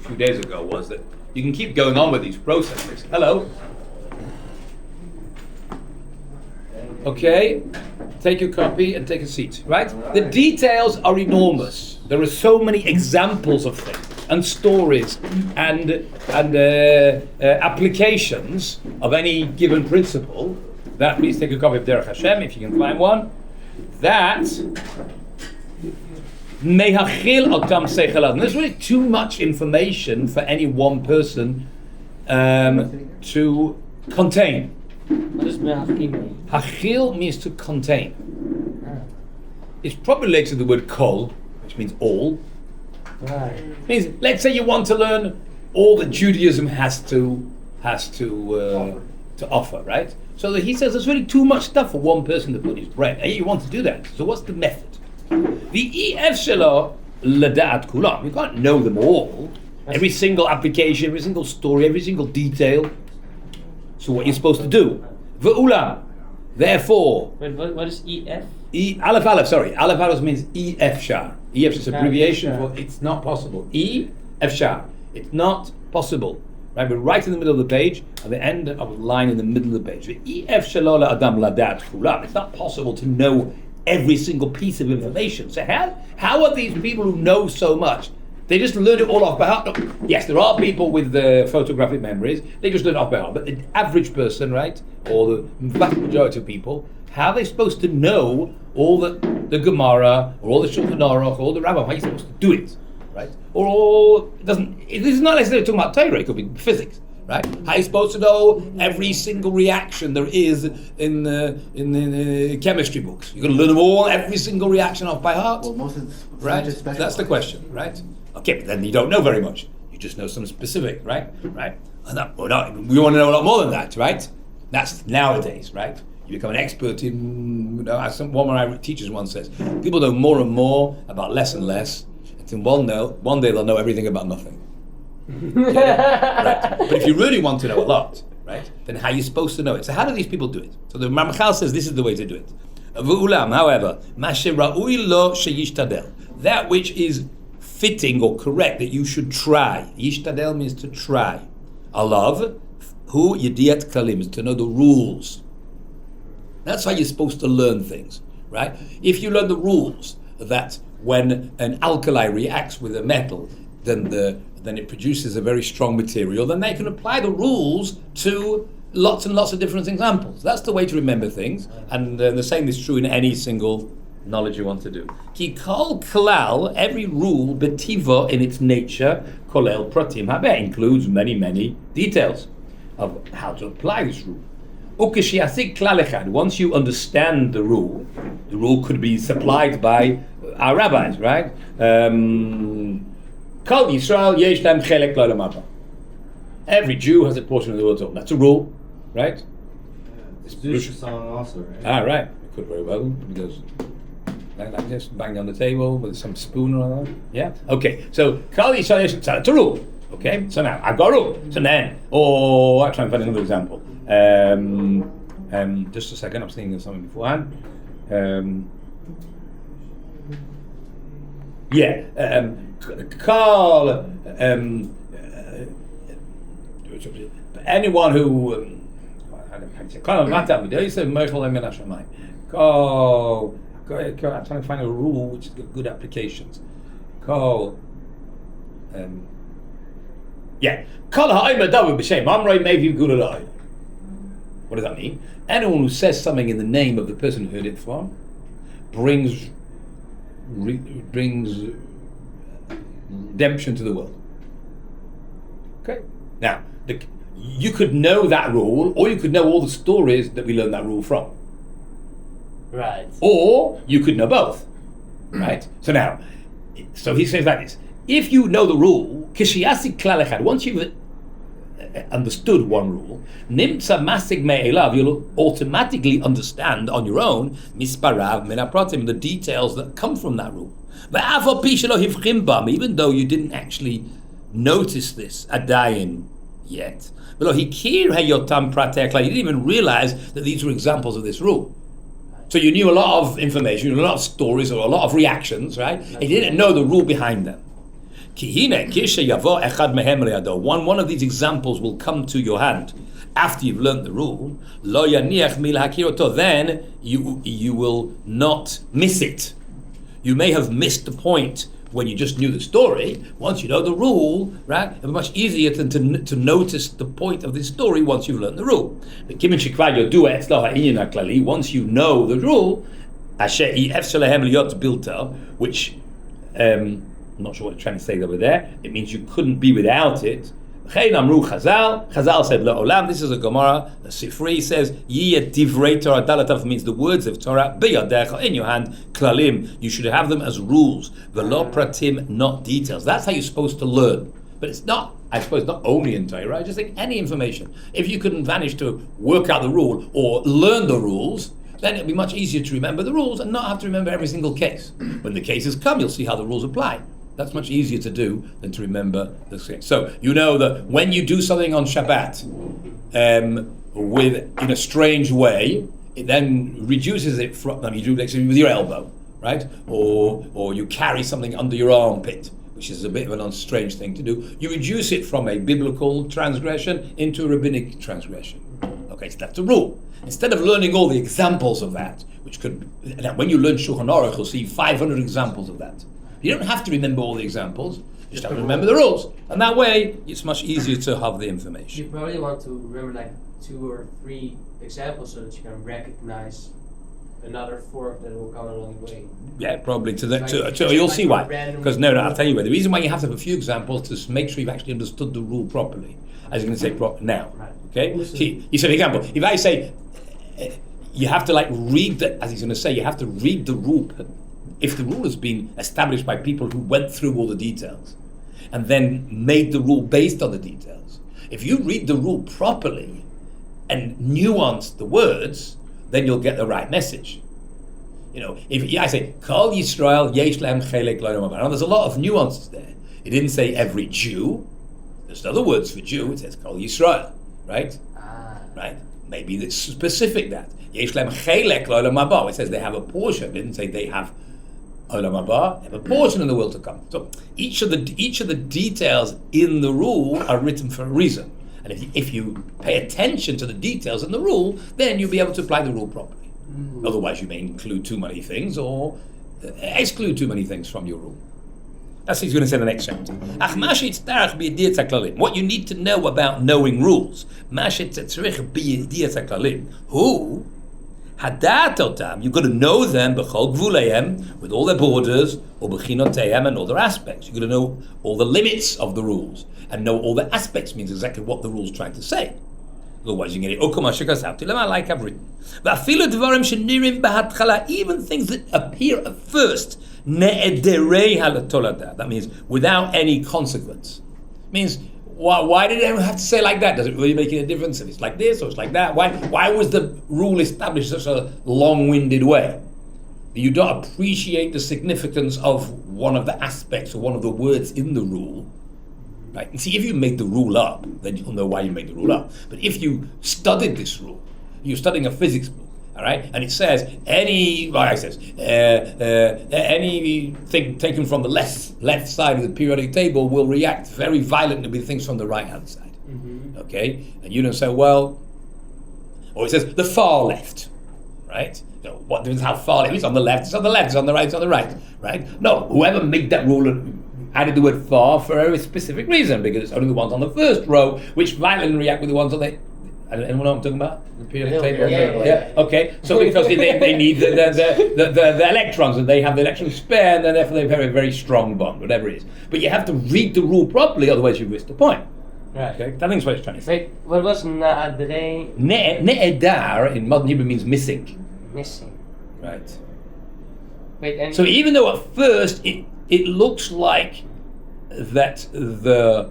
few days ago was that you can keep going on with these processes. Hello. Okay, take your copy and take a seat, right? The details are enormous. There are so many examples of things and stories and applications of any given principle. That, please take a copy of Derech Hashem if you can find one. That mehachil otam seichel. There's really too much information for any one person to contain. What does mehachil mean? Hachil means to contain. It's probably related to the word kol, which means all. Right. It means, let's say you want to learn all that Judaism has to offer, right? So that he says there's really too much stuff for one person to put in his brain. And you want to do that. So what's the method? The EF shelo lada'at kulam. You can't know them all. Every single application, every single story, every single detail. So what you're supposed to do? V'ulam. Therefore. Wait, what is EF? Aleph Aleph, sorry. Aleph Aleph means EF shar. EF is abbreviation for it's not possible. EF shar. It's not possible. Right, we're right in the middle of the page, at the end of the line in the middle of the page. EF shalola adam ladat kulam. It's not possible to know every single piece of information. So how are these people who know so much? They just learn it all off by heart. No, yes, there are people with photographic memories. They just learn it off by heart. But the average person, right, or the vast majority of people, how are they supposed to know all the Gemara, or all the Shulchan Aruch, or all the Rabbah? How are you supposed to do it? Right? Or it doesn't. This is not necessarily talking about Torah. It could be physics, right? How are you supposed to know every single reaction there is in the chemistry books? You're going to learn them all, every single reaction off by heart, Well, most of it's right? just special. That's the question, right? Okay, but then you don't know very much. You just know some specific, right? Right? And we want to know a lot more than that, right? That's nowadays, right? You become an expert in. As one of my teachers once says, people know more and more about less and less. And one day they'll know everything about nothing. Right. But if you really want to know a lot, right, then how are you supposed to know it? So how do these people do it? So the Ramchal says this is the way to do it. V'ulam, however, that which is fitting or correct that you should try. Yishtadel means to try. Alav, hu yediyat kalim, is to know the rules. That's how you're supposed to learn things, right? If you learn the rules that when an alkali reacts with a metal, then it produces a very strong material, then they can apply the rules to lots and lots of different examples. That's the way to remember things, and the same is true in any single knowledge you want to do. Ki kol klal, every rule, betiva in its nature, kolel pratim habe, includes many details of how to apply this rule. Once you understand the rule could be supplied by our rabbis, right? Kol Yisrael yesh lahem chelek l'olam haba. Every Jew has a portion of the world. That's a rule, right? It's Jewish song also, right? Ah, right. It could very well, because like this, bang on the table with some spoon or other. Yeah? Okay, so Kol Yisrael yesh, so it's a rule. Okay, so now I've got a rule. So then, I'll try and find another example. Just a second, I'm thinking of something beforehand. Call anyone who I'm trying to find a rule which has got good applications. Call what does that mean? Anyone who says something in the name of the person who heard it from brings redemption to the world. Okay? Now, you could know that rule, or you could know all the stories that we learned that rule from. Right. Or you could know both. Right? So he says like this. If you know the rule, once you've understood one rule, nimtza masig me'elav, you'll automatically understand on your own misparav min hapratim, the details that come from that rule. Even though you didn't actually notice this adayin yet, you didn't even realize that these were examples of this rule. So you knew a lot of information, a lot of stories, or a lot of reactions, right? And you didn't know the rule behind them. One of these examples will come to your hand after you've learned the rule. Then you will not miss it. You may have missed the point when you just knew the story. Once you know the rule, right, it'll be much easier to notice the point of this story once you've learned the rule. Once you know the rule, which I'm not sure what I'm trying to say over there. It means you couldn't be without it. Chazal said, Le'olam, this is a Gemara. The Sifri says, Yiyeh divrei Torah dalatav means the words of Torah, biyadecha, in your hand, klalim. You should have them as rules. Velo pratim, not details. That's how you're supposed to learn. But it's not, I suppose, not only in Torah. I just think any information. If you couldn't manage to work out the rule or learn the rules, then it'll be much easier to remember the rules and not have to remember every single case. When the cases come, you'll see how the rules apply. That's much easier to do than to remember the case. So you know that when you do something on Shabbat in a strange way, it then reduces it from, you do it with your elbow, right? Or you carry something under your armpit, which is a bit of an strange thing to do. You reduce it from a biblical transgression into a rabbinic transgression. Okay, so that's a rule. Instead of learning all the examples of that, which could, when you learn Shulchan Aruch, you'll see 500 examples of that. You don't have to remember all the examples, you just have to remember the rules. And that way, it's much easier to have the information. You probably want to remember like 2 or 3 examples so that you can recognize another 4 that will come along the way. Yeah, probably. You'll see why. Because I'll tell you why. The reason why you have to have a few examples is to make sure you've actually understood the rule properly. As you're going to say now. Right. Okay? See, you said, for example, if I say, you have to read as he's going to say, you have to read the rule. If the rule has been established by people who went through all the details and then made the rule based on the details, if you read the rule properly and nuance the words, then you'll get the right message. If I say, Kol Yisrael yesh lehem chelek lo yom haba, there's a lot of nuances there. It didn't say every Jew. There's other words for Jew. It says Kol Yisrael, right? Right? Maybe it's specific that. Yesh lehem chelek lo yom haba. It says they have a portion. It didn't say they have Olam Haba, they have a portion in the world to come. So each of the details in the rule are written for a reason. And if you pay attention to the details in the rule, then you'll be able to apply the rule properly. Otherwise, you may include too many things or exclude too many things from your rule. That's what he's going to say in the next chapter. What you need to know about knowing rules. Who? You've got to know them with all their borders, and all their aspects. You've got to know all the limits of the rules and know all the aspects means exactly what the rule's trying to say. Otherwise, you get it. Like I've written. Even things that appear at first, that means without any consequence. It means why did everyone have to say like that? Does it really make any difference if it's like this or it's like that? Why was the rule established in such a long-winded way? You don't appreciate the significance of one of the aspects or one of the words in the rule. Right? And see, if you make the rule up, then you'll know why you made the rule up. But if you studied this rule, you're studying a physics book, all right, and it says anything taken from the left side of the periodic table will react very violently with things from the right hand side. Mm-hmm. Okay, and you don't say, well, or it says the far left, right? What difference how far left? It's on the left, it's on the left, it's on the right, it's on the right, right? No, whoever made that rule added the word far for a very specific reason, because it's only the ones on the first row which violently react with the ones on the. Anyone know what I'm talking about? The periodic table? Yeah. Okay. So because they need the electrons, and they have the electron spare, and then therefore they have a very, very strong bond, whatever it is. But you have to read the rule properly, otherwise you miss the point. Right. Okay. I think that's what it's trying to say. Wait, what was na'adrei? Ne'edar in modern Hebrew means missing. Missing. Right. Wait, and so even though at first it looks like that the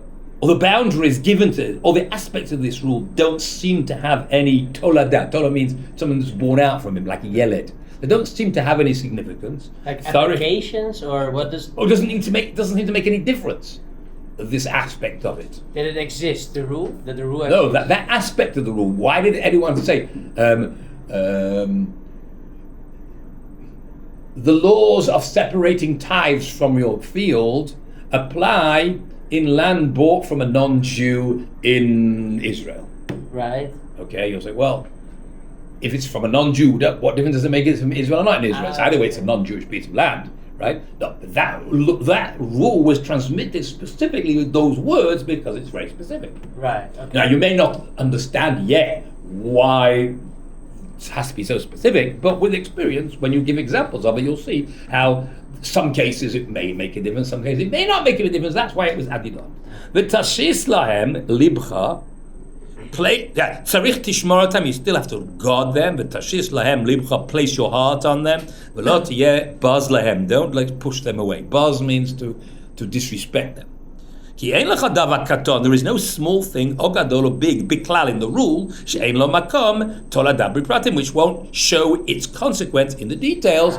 boundaries given to, or the aspects of this rule don't seem to have any tolada. Tola means something that's born out from him, like a yeled. They don't seem to have any significance. Like applications, or what does? Or doesn't seem to make any difference. This aspect of it. Did it exist? The rule? That the rule? No, that aspect of the rule. Why did anyone say the laws of separating tithes from your field apply in land bought from a non-Jew in Israel? Right. Okay, you'll say, well, if it's from a non-Jew, what difference does it make if it's from Israel or not in Israel? So either way, it's a non-Jewish piece of land, right? No, but that rule was transmitted specifically with those words because it's very specific. Right. Okay. Now, you may not understand yet why it has to be so specific, but with experience, when you give examples of it, you'll see how some cases it may make a difference, some cases it may not make a difference. That's why it was added on. V'tashis lahem libcha. Tzarich tishmor otam. You still have to guard them. V'tashis lahem libcha. Place your heart on them. V'lo tiyeh baz lahem. Don't push them away. Baz means to disrespect them. Ki ein lecha davar katon. There is no small thing, or gadol or big klal in the rule. She'ein lo makom toladav b'pratim, which won't show its consequence in the details.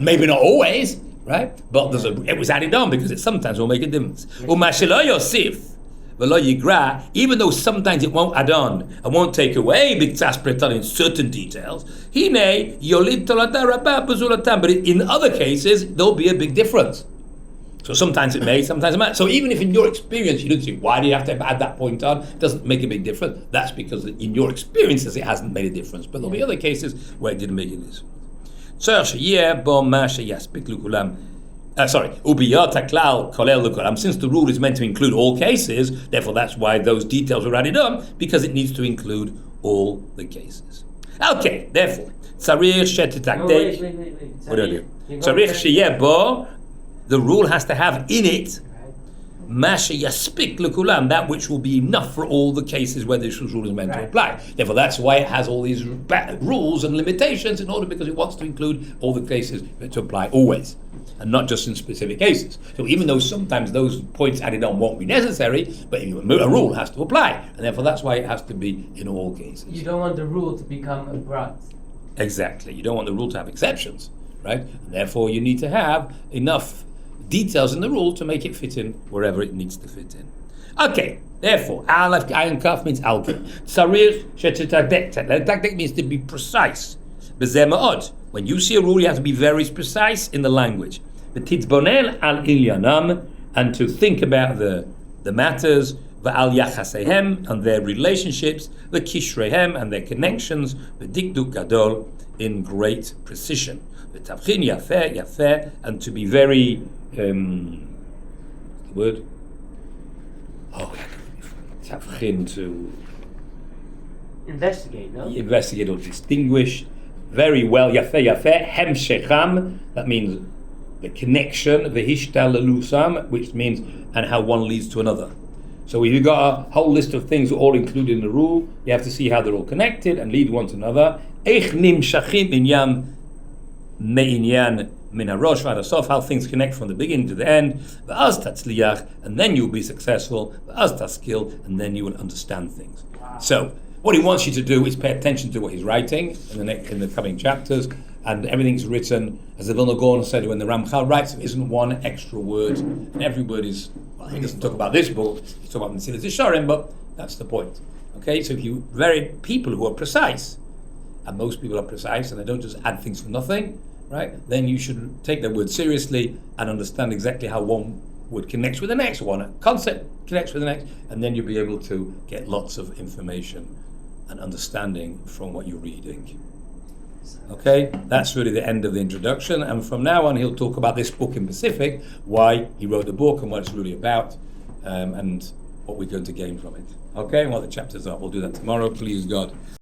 Maybe not always, right? But it was added on because it sometimes will make a difference. Umashelo yosif v'lo yigra. Even though sometimes it won't add on and won't take away b'ktsas pretan in certain details. Hine yolid toladav rabba b'zulatam. But in other cases, there'll be a big difference. So sometimes it may, sometimes it might. So even if in your experience you don't see why do you have to add that point on, it doesn't make a big difference. That's because in your experiences it hasn't made a difference. But there'll be other cases where it didn't make a difference. Since the rule is meant to include all cases, therefore that's why those details are added on, because it needs to include all the cases. Okay, therefore, what do I do? The rule has to have in it that which will be enough for all the cases where this rule is meant to apply. Therefore, that's why it has all these rules and limitations because it wants to include all the cases to apply always, and not just in specific cases. So even though sometimes those points added on won't be necessary, but a rule has to apply, and therefore that's why it has to be in all cases. You don't want the rule to become a brat. Exactly. You don't want the rule to have exceptions, right? And therefore, you need to have enough details in the rule to make it fit in wherever it needs to fit in. Okay, therefore, Aleph Ayin Kaf means alkin. Sarir shetetadek means to be precise. B'zeh ma'od. When you see a rule, you have to be very precise in the language. V'titbonel al ilyanam, and to think about the matters, v'al yachasehem, and their relationships, v'kishrehem, and their connections, v'dikduk gadol, in great precision. V'tavchin yafeh, and to be very the word? To investigate, no? Investigate or distinguish very well. Yafeh, hem shecham, that means the connection, the hishtal lusam, which means and how one leads to another. So if you've got a whole list of things all included in the rule, you have to see how they're all connected and lead one to another. Eich nimshachim inyan me'inyan min harosh v'ad hasof, how things connect from the beginning to the end. V'az tatzliach, and then you'll be successful. V'az taskil, and then you will understand things. Wow. So what he wants you to do is pay attention to what he's writing in the coming chapters, and everything's written, as the Vilna Gaon said, when the Ramchal writes, there isn't one extra word, and every word is, well, he doesn't talk about this book, he's talking about the shiurim, but that's the point. Okay, so if you people who are precise, and most people are precise, and they don't just add things for nothing, right? Then you should take their word seriously and understand exactly how one word connects with the next one, a concept connects with the next, and then you'll be able to get lots of information and understanding from what you're reading. Okay, that's really the end of the introduction, and from now on he'll talk about this book in specific, why he wrote the book and what it's really about, and what we're going to gain from it. Okay, and what the chapters are. We'll do that tomorrow, please God.